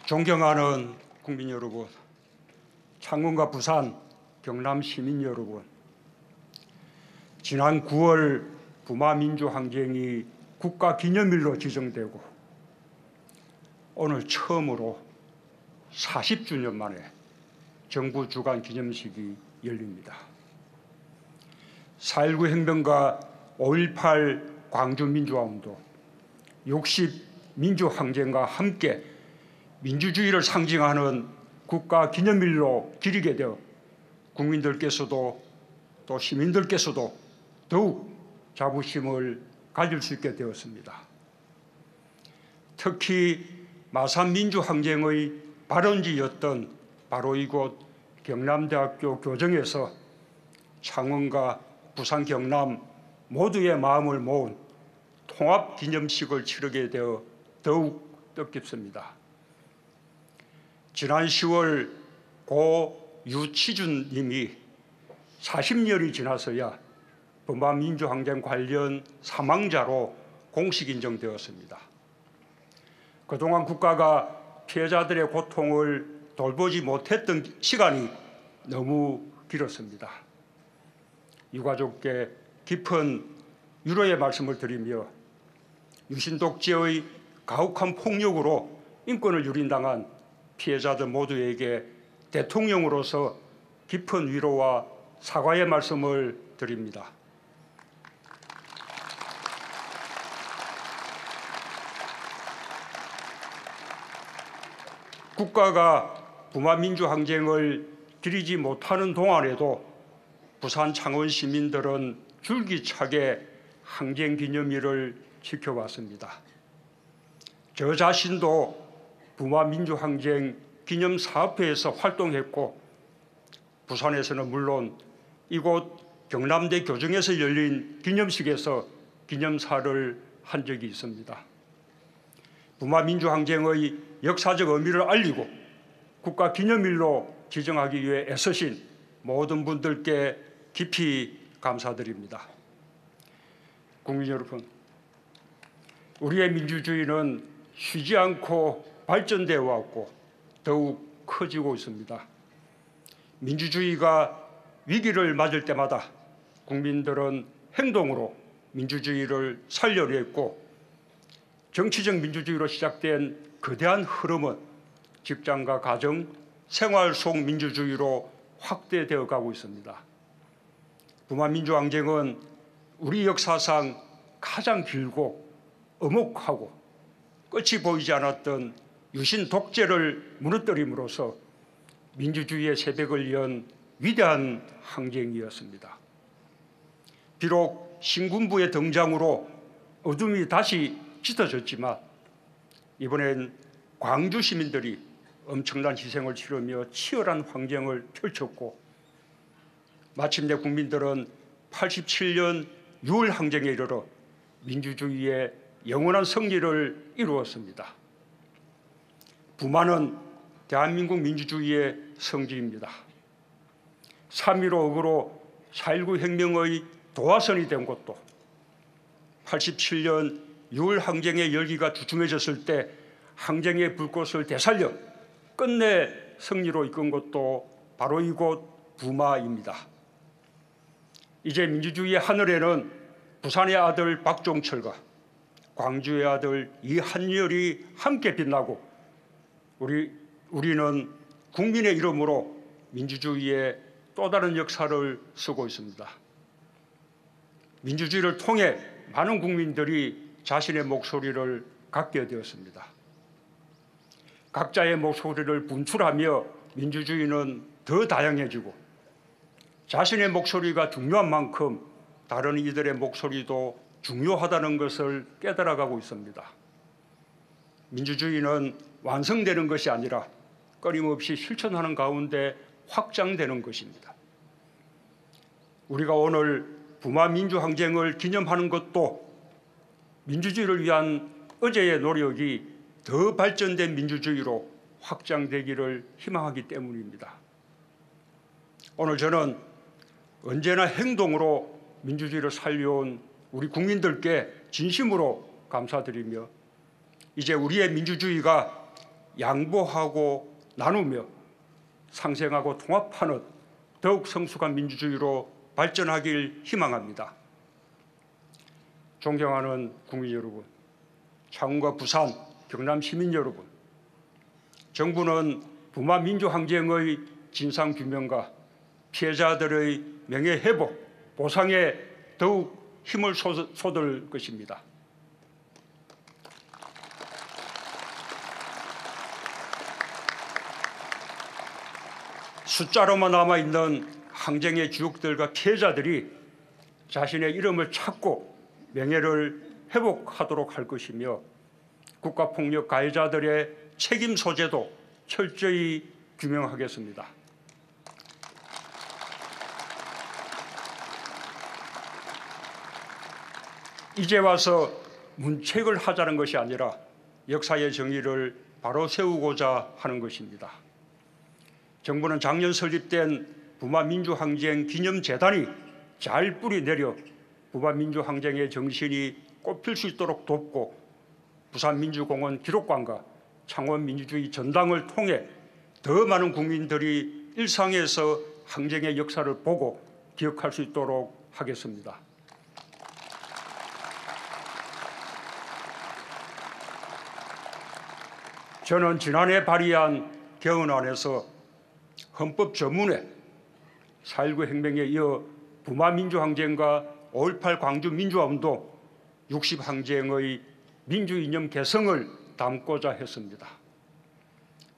존경하는 국민 여러분, 창원과 부산, 경남 시민 여러분, 지난 9월 부마민주항쟁이 국가기념일로 지정되고 오늘 처음으로 40주년 만에 정부 주관 기념식이 열립니다. 4.19 혁명과 5.18 광주민주화운동, 60 민주항쟁과 함께 민주주의를 상징하는 국가기념일로 기리게 되어 국민들께서도 또 시민들께서도 더욱 자부심을 가질 수 있게 되었습니다. 특히 마산 민주항쟁의 발원지였던 바로 이곳 경남대학교 교정에서 창원과 부산, 경남 모두의 마음을 모은 통합기념식을 치르게 되어 더욱 뜻깊습니다. 지난 10월 고 유치준 님이 40년이 지나서야 부마민주항쟁 관련 사망자로 공식 인정되었습니다. 그동안 국가가 피해자들의 고통을 돌보지 못했던 시간이 너무 길었습니다. 유가족께 깊은 위로의 말씀을 드리며 유신독재의 가혹한 폭력으로 인권을 유린당한 피해자들 모두에게 대통령으로서 깊은 위로와 사과의 말씀을 드립니다. 국가가 부마민주항쟁을 기리지 못하는 동안에도 부산 창원 시민들은 줄기차게 항쟁기념일을 지켜왔습니다. 저 자신도 부마민주항쟁 기념사업회에서 활동했고 부산에서는 물론 이곳 경남대 교정에서 열린 기념식에서 기념사를 한 적이 있습니다. 부마민주항쟁의 역사적 의미를 알리고 국가기념일로 지정하기 위해 애쓰신 모든 분들께 깊이 감사드립니다. 국민 여러분, 우리의 민주주의는 쉬지 않고 발전되어 왔고 더욱 커지고 있습니다. 민주주의가 위기를 맞을 때마다 국민들은 행동으로 민주주의를 살려려 했고 정치적 민주주의로 시작된 거대한 흐름은 직장과 가정, 생활 속 민주주의로 확대되어 가고 있습니다. 부마민주항쟁은 우리 역사상 가장 길고 엄혹하고 끝이 보이지 않았던 유신 독재를 무너뜨림으로써 민주주의의 새벽을 연 위대한 항쟁이었습니다. 비록 신군부의 등장으로 어둠이 다시 짙어졌지만 이번엔 광주 시민들이 엄청난 희생을 치르며 치열한 항쟁을 펼쳤고 마침내 국민들은 87년 6월 항쟁에 이르러 민주주의의 영원한 승리를 이루었습니다. 부마는 대한민국 민주주의의 성지입니다. 3.15 억으로 4.19 혁명의 도화선이 된 곳도 87년 6월 항쟁의 열기가 주춤해졌을 때 항쟁의 불꽃을 되살려 끝내 승리로 이끈 곳도 바로 이곳 부마입니다. 이제 민주주의의 하늘에는 부산의 아들 박종철과 광주의 아들 이한열이 함께 빛나고 우리는 국민의 이름으로 민주주의의 또 다른 역사를 쓰고 있습니다. 민주주의를 통해 많은 국민들이 자신의 목소리를 갖게 되었습니다. 각자의 목소리를 분출하며 민주주의는 더 다양해지고 자신의 목소리가 중요한 만큼 다른 이들의 목소리도 중요하다는 것을 깨달아가고 있습니다. 민주주의는 완성되는 것이 아니라 끊임없이 실천하는 가운데 확장되는 것입니다. 우리가 오늘 부마민주항쟁을 기념하는 것도 민주주의를 위한 어제의 노력이 더 발전된 민주주의로 확장되기를 희망하기 때문입니다. 오늘 저는 언제나 행동으로 민주주의를 살려온 우리 국민들께 진심으로 감사드리며 이제 우리의 민주주의가 양보하고 나누며 상생하고 통합하는 더욱 성숙한 민주주의로 발전하길 희망합니다. 존경하는 국민 여러분, 창원과 부산, 경남 시민 여러분, 정부는 부마 민주항쟁의 진상규명과 피해자들의 명예회복, 보상에 더욱 힘을 쏟을 것입니다. 숫자로만 남아있는 항쟁의 주역들과 피해자들이 자신의 이름을 찾고 명예를 회복하도록 할 것이며 국가폭력 가해자들의 책임 소재도 철저히 규명하겠습니다. 이제 와서 문책을 하자는 것이 아니라 역사의 정의를 바로 세우고자 하는 것입니다. 정부는 작년 설립된 부마민주항쟁 기념재단이 잘 뿌리 내려 부마민주항쟁의 정신이 꽃필 수 있도록 돕고 부산민주공원 기록관과 창원민주주의 전당을 통해 더 많은 국민들이 일상에서 항쟁의 역사를 보고 기억할 수 있도록 하겠습니다. 저는 지난해 발의한 개헌안에서 헌법 전문에 4.19 혁명에 이어 부마민주항쟁과 5.18 광주민주화운동, 60항쟁의 민주이념 개성을 담고자 했습니다.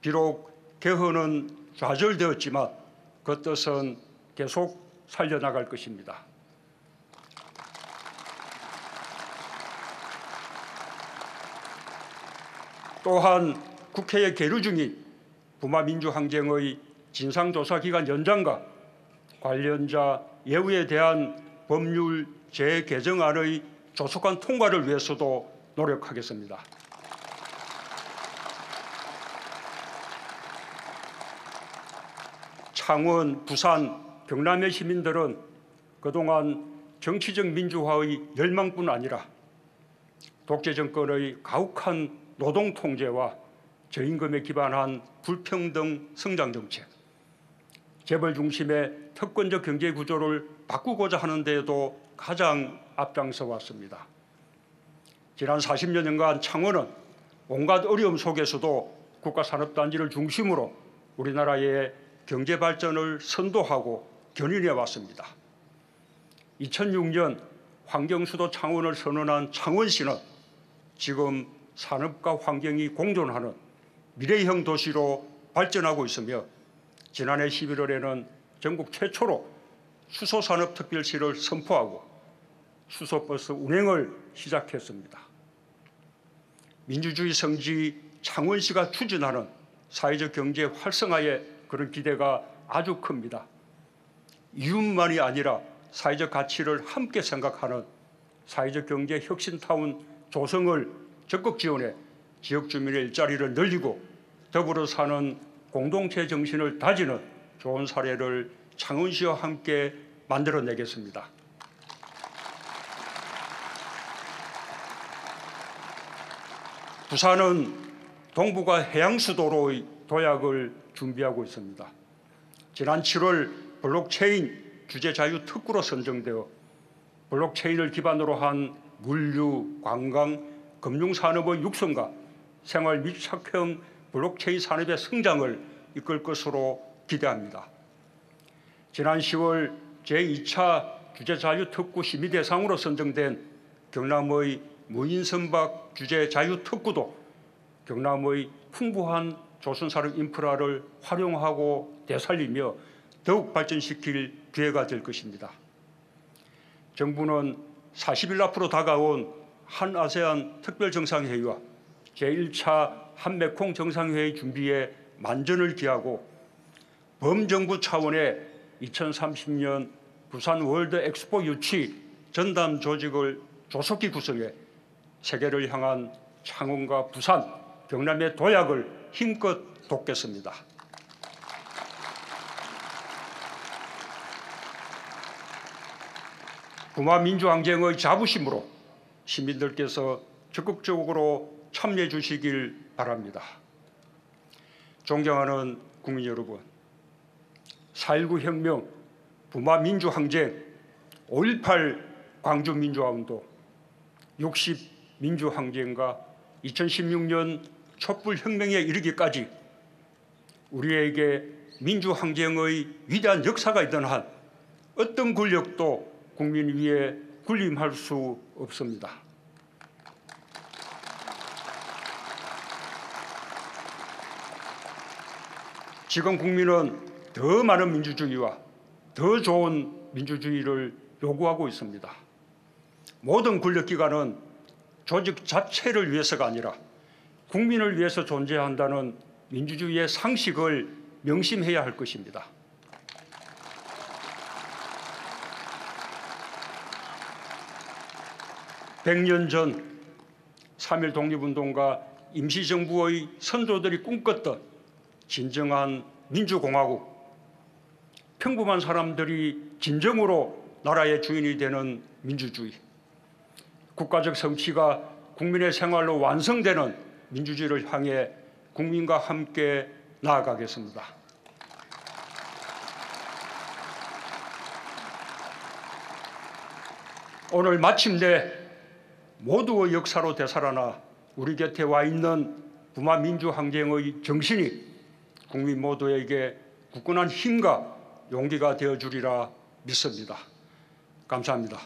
비록 개헌은 좌절되었지만 그 뜻은 계속 살려나갈 것입니다. 또한 국회에 계류 중인 부마민주항쟁의 진상조사기간 연장과 관련자 예우에 대한 법률 재개정안의 조속한 통과를 위해서도 노력하겠습니다. 창원, 부산, 경남의 시민들은 그동안 정치적 민주화의 열망뿐 아니라 독재 정권의 가혹한 노동 통제와 저임금에 기반한 불평등 성장 정책, 재벌 중심의 특권적 경제 구조를 바꾸고자 하는 데에도 가장 앞장서 왔습니다. 지난 40여 년간 창원은 온갖 어려움 속에서도 국가산업단지를 중심으로 우리나라의 경제 발전을 선도하고 견인해 왔습니다. 2006년 환경수도 창원을 선언한 창원시는 지금 산업과 환경이 공존하는 미래형 도시로 발전하고 있으며 지난해 11월에는 전국 최초로 수소산업특별시를 선포하고 수소버스 운행을 시작했습니다. 민주주의 성지 창원시가 추진하는 사회적 경제 활성화의 그런 기대가 아주 큽니다. 이윤만이 아니라 사회적 가치를 함께 생각하는 사회적 경제 혁신타운 조성을 적극 지원해 지역 주민의 일자리를 늘리고 더불어 사는 공동체 정신을 다지는 좋은 사례를 창원시와 함께 만들어내겠습니다. 부산은 동부가 해양수도로의 도약을 준비하고 있습니다. 지난 7월 블록체인 규제자유특구로 선정되어 블록체인을 기반으로 한 물류, 관광, 금융산업의 육성과 생활 밀착형 블록체인 산업의 성장을 이끌 것으로 기대합니다. 지난 10월 제2차 규제자유특구 심의대상으로 선정된 경남의 무인선박 규제자유특구도 경남의 풍부한 조선산업 인프라를 활용하고 되살리며 더욱 발전시킬 기회가 될 것입니다. 정부는 40일 앞으로 다가온 한아세안 특별정상회의와 제1차 한메콩 정상회의 준비에 만전을 기하고 범정부 차원의 2030년 부산 월드 엑스포 유치 전담 조직을 조속히 구성해 세계를 향한 창원과 부산, 경남의 도약을 힘껏 돕겠습니다. 부마민주항쟁의 자부심으로 시민들께서 적극적으로 참여해 주시길 바랍니다. 존경하는 국민 여러분, 4.19 혁명, 부마 민주항쟁, 5.18 광주 민주화운동, 60 민주항쟁과 2016년 촛불혁명에 이르기까지 우리에게 민주항쟁의 위대한 역사가 있던 한 어떤 권력도 국민 위에 군림할 수 없습니다. 지금 국민은 더 많은 민주주의와 더 좋은 민주주의를 요구하고 있습니다. 모든 권력기관은 조직 자체를 위해서가 아니라 국민을 위해서 존재한다는 민주주의의 상식을 명심해야 할 것입니다. (100년) 전 3.1 독립운동과 임시정부의 선조들이 꿈꿨던 진정한 민주공화국, 평범한 사람들이 진정으로 나라의 주인이 되는 민주주의, 국가적 성취가 국민의 생활로 완성되는 민주주의를 향해 국민과 함께 나아가겠습니다. 오늘 마침내 모두의 역사로 되살아나 우리 곁에 와 있는 부마 민주항쟁의 정신이 국민 모두에게 굳건한 힘과 용기가 되어주리라 믿습니다. 감사합니다.